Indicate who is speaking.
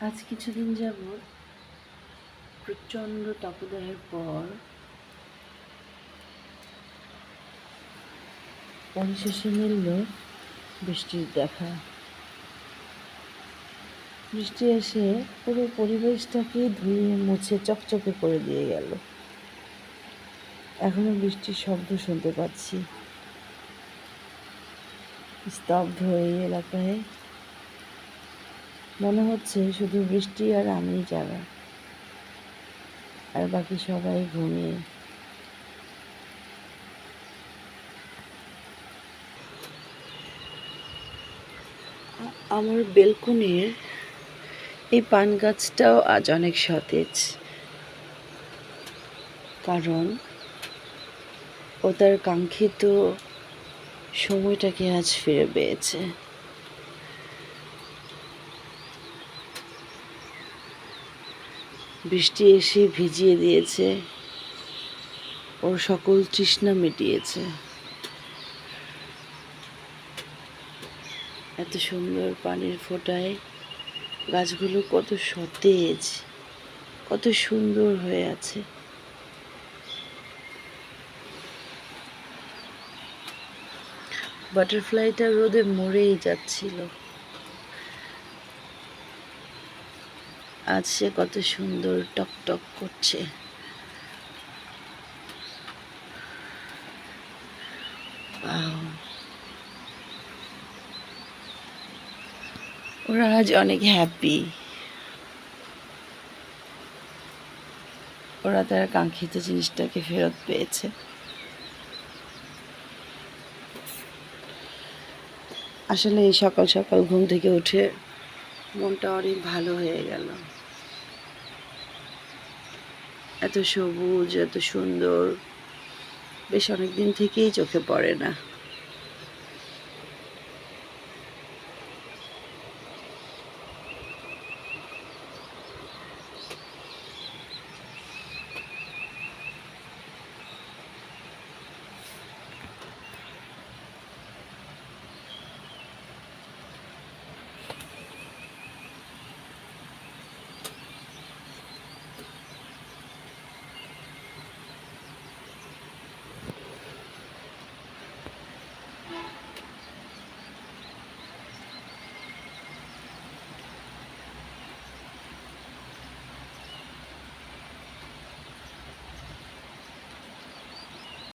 Speaker 1: আজ কিছুদিন যাবৎ প্রচণ্ড তাপদাহের পর পরিশেষে মিলল বৃষ্টির দেখা। বৃষ্টি এসে পুরো পরিবেশটাকে ধুয়ে মুছে চকচকে করে দিয়ে গেল। এখনো বৃষ্টির শব্দ শুনতে পাচ্ছি। স্তব্ধ এই এলাকায় মনে হচ্ছে শুধু বৃষ্টি আর আমি যারা, আর বাকি সবাই ঘুমিয়ে। আমার বেলকনির এই পান গাছটাও আজ অনেক সতেজ, কারণ ও তার কাঙ্ক্ষিত সময়টাকে আজ ফিরে পেয়েছে। বৃষ্টি এসে ভিজিয়ে দিয়েছে, ওর সকল তৃষ্ণা মিটিয়েছে। এত সুন্দর পানির ফোঁটায় গাছগুলো কত সতেজ, কত সুন্দর হয়ে আছে। বাটারফ্লাইটা রোদে মরেই যাচ্ছিল, আজ সে কত সুন্দর টকটক করছে। ওরা আজ অনেক হ্যাপি, ওরা তার কাঙ্ক্ষিত জিনিসটাকে ফেরত পেয়েছে। আসলে এই সকাল সকাল ঘুম থেকে উঠে মনটা অনেক ভালো হয়ে গেল। এত সবুজ, এত সুন্দর বেশ অনেক দিন থেকেই চোখে পড়ে না।